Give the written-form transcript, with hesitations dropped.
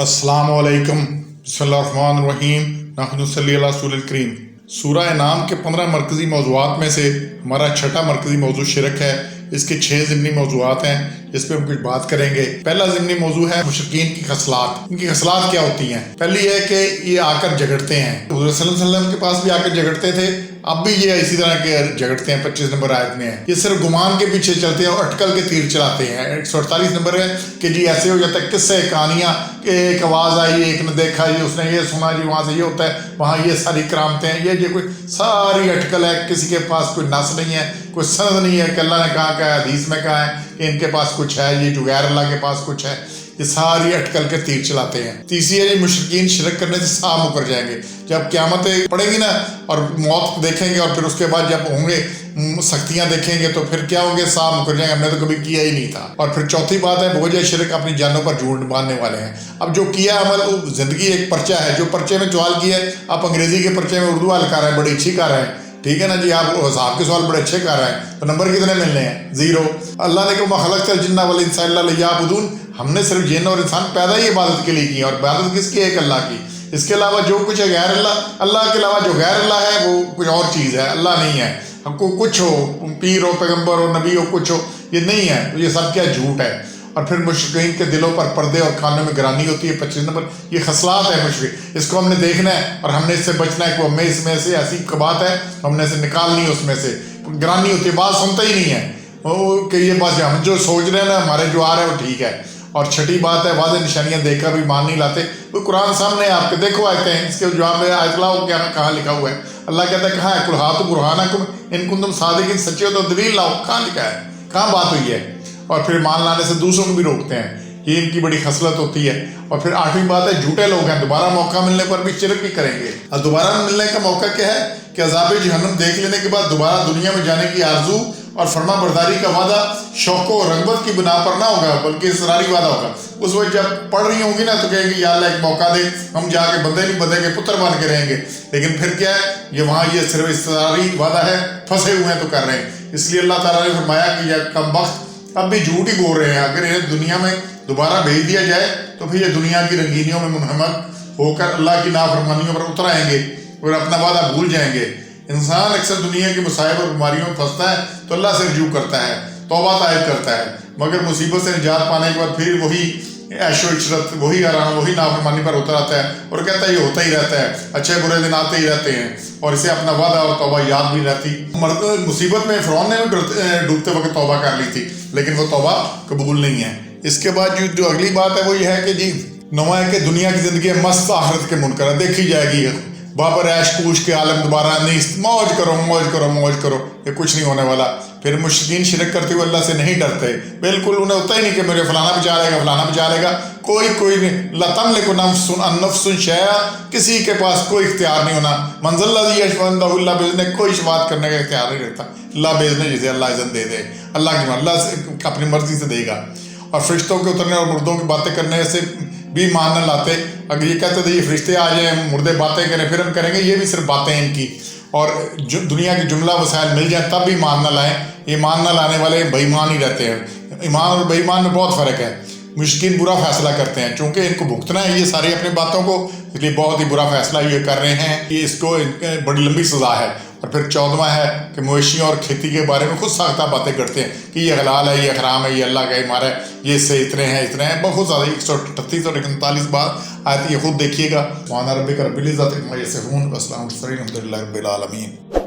अस्सलामु अलैकुम बिस्मिल्लाहिर्रहमानिर्रहीम नहनु नसल्ली अला रसूलिल करीम। सूरह अनाम के 15 मरकज़ी मौज़ूआत में से हमारा छठा मरकज़ी मौजू शिरक है। इसके 6 ज़िमनी मौज़ूआत हैं, इस पर हम कुछ बात करेंगे। पहला ज़िमनी मौजू है मुशरिकीन की खसलात। इनकी खसलात क्या होती हैं? पहली है कि ये आकर झगड़ते हैं। हुज़ूर सल्लल्लाहु अलैहि वसल्लम के पास भी आकर झगड़ते थे, अब भी ये इसी तरह के झगड़ते हैं। 25 नंबर आयत में है, ये सिर्फ गुमान के पीछे चलते हैं और अटकल के तीर चलाते हैं। 148 नंबर है कि जी ऐसे हो जाता है किस्से कहानियाँ कि एक आवाज़ आई, एक ने देखा, ये उसने ये सुना, जी वहाँ से ये होता है, वहाँ ये सारी करामतें हैं, ये कोई सारी अटकल है। किसी के पास कोई नस नहीं है, कोई सनद नहीं है कि अल्लाह ने कहा है, हदीस में कहा है कि इनके पास कुछ है, ये जो गैर अल्लाह के पास कुछ है। ये सारी अटकल के तीर चलाते हैं। तीसरी है मुशरिकीन शिरक करने से साफ मुकर जाएंगे। जब क़यामत पड़ेगी ना और मौत देखेंगे और फिर उसके बाद जब होंगे सख्तियां देखेंगे तो फिर क्या होंगे, साफ मुकर जाएंगे, हमने तो कभी किया ही नहीं था। और फिर चौथी बात है बोझ शिरक, अपनी जानों पर झूठ बांधने वाले हैं। अब जो किया अमल, वो जिंदगी एक पर्चा है, जो पर्चे में सवाल किया है, आप अंग्रेजी के पर्चे में उर्दू हल कर रहे हैं, बड़ी अच्छी कर रहे हैं, ठीक है ना जी, आप हिसाब के सवाल बड़े अच्छे कर रहे हैं, तो नंबर कितने मिलने हैं? 0। अल्लाह ने कहा खलक़तल जिन्ना वल इंसा इल्ला लियअबुदून, हमने सिर्फ जिन्न और इंसान पैदा ही इबादत के लिए की, और इबादत किसकी? एक अल्लाह की। इसके अलावा जो कुछ है गैर अल्लाह, अल्लाह के अलावा जो गैर अल्लाह है वो कुछ और चीज़ है, अल्लाह नहीं है। हमको कुछ हो, पीर हो, पैगम्बर हो, नबी हो, कुछ हो, ये नहीं है, तो ये सब क्या झूठ है। और फिर मुशरिकीन के दिलों पर पर्दे और कानों में गिरानी होती है। 25 नंबर, ये खसलात है मुशरिक, इसको हमने देखना है और हमने इससे बचना है कि हमें इसमें से ऐसी बात है हमने इसे निकालनी है, उसमें से गिरानी होती है। बात सुनता ही नहीं है कि ये बात हम जो सोच रहे हैं ना, हमारे जो आ रहे हैं वो ठीक है। और छठी बात है वाज़ेह निशानियाँ देखकर भी मान नहीं लाते। वो कुरान सामने आपके देखो आते हैं, इसके जवाब में आयत लाओ क्या कहाँ लिखा हुआ है। अल्लाह कहता है कहाँ है? कुल हाथ बुरहानकुम इन कुंतुम सादिकीन, सच्चे हो तो दलील लाओ, कहाँ लिखा है, कहाँ बात हुई है। और फिर मान लाने से दूसरों को भी रोकते हैं, ये इनकी बड़ी खसलत होती है। और फिर 8वीं बात है झूठे लोग हैं, दोबारा मौका मिलने पर भी शिरक भी करेंगे। और दोबारा मिलने का मौका क्या है कि अज़ाब जहन्नम देख लेने के बाद दोबारा दुनिया में जाने की आरजू और फरमा बरदारी का वादा शौक़ और रग़बत की बिना पर ना होगा, बल्कि इसरारी वादा होगा। उस वक्त जब पढ़ रही होंगी ना तो कहेंगे या अल्लाह एक मौका दे, हम जाके बंदे नहीं बंदे के पुत्र बन के रहेंगे। लेकिन फिर क्या है, ये वहाँ ये सिर्फ इसरारी वादा है, फंसे हुए हैं तो कर रहे हैं। इसलिए अल्लाह ताला ने फरमाया कि यह कम वक्त अब भी झूठ ही बोल रहे हैं। अगर इन्हें दुनिया में दोबारा भेज दिया जाए तो फिर ये दुनिया की रंगीनियों में मुनहमक होकर अल्लाह की नाफरमानियों पर उतर आएंगे और अपना वादा भूल जाएंगे। इंसान अक्सर दुनिया की मुसाइब और बीमारियों में फंसता है तो अल्लाह से रजू करता है, तौबा तायब करता है, मगर मुसीबत से निजात पाने के बाद फिर वही ऐशो इशरत, वही आराम, वही नाफरमानी पर उतर आता है और कहता है ये होता ही रहता है, अच्छे बुरे दिन आते ही रहते हैं, और इसे अपना वादा और तौबा याद भी रहती। मुसीबत में फ़िरौन ने भी डूबते वक्त तौबा कर ली थी, लेकिन वो तौबा कबूल नहीं है। इसके बाद जो अगली बात है वो ये है कि जी नुमा है कि दुनिया की ज़िंदगी मस्त, आखिरत के मुनकर देखी जाएगी, बाबर ऐश कूश के आलम दोबारा नहीं, मौज करो मौज करो मौज करो, ये कुछ नहीं होने वाला। फिर मुशरिकीन शिरक करते हुए अल्लाह से नहीं डरते, बिल्कुल उन्हें होता ही नहीं कि मुझे फलाना बचा लेगा, फलाना बचा लेगा, कोई नहीं। लतम लिखो नफ्सुन शैआ, किसी के पास कोई इख्तियार नहीं होना। मंज़िल यशवंदुल्लाह बेज़ने, कोई शफाअत करने का इख्तियार नहीं रखता, अल्लाह बेज़ने जिसे अल्लाह इज़्ज़त दे दे, अल्लाह अपनी मर्जी से देगा। और फरिश्तों के उतरने और मुर्दों की बातें करने से भी मान न लाते। अगर ये कहते थे ये फरिश्ते आ जाए, मुर्दे बातें करें, फिर हम करेंगे, ये भी सिर्फ बातें हैं इनकी। और जो दुनिया की जुमला वसाइल मिल जाए तब भी ईमान न लाएं, ईमान न लाने वाले बेईमान ही रहते हैं। ईमान और बेईमान में बहुत फ़र्क है। मुश्किन बुरा फैसला करते हैं, चूँकि इनको भुगतना है ये सारी अपनी बातों को, इसलिए बहुत ही बुरा फैसला ये कर रहे हैं कि इसको बड़ी लंबी सज़ा है। और फिर 14वां है कि मवेशियों और खेती के बारे में खुद साख्ता बातें करते हैं कि ये हलाल है, ये हराम है, ये अल्लाह का मारा है, ये इससे इतने हैं, बहुत ज़्यादा 138 और 41 बार आयत ये खुद देखिएगा। सुभान रब्बिक रब्बिल इज़्ज़ति अम्मा यसिफून व सलामुन अलल मुरसलीन वल्हम्दुलिल्लाहि रब्बिल आलमीन।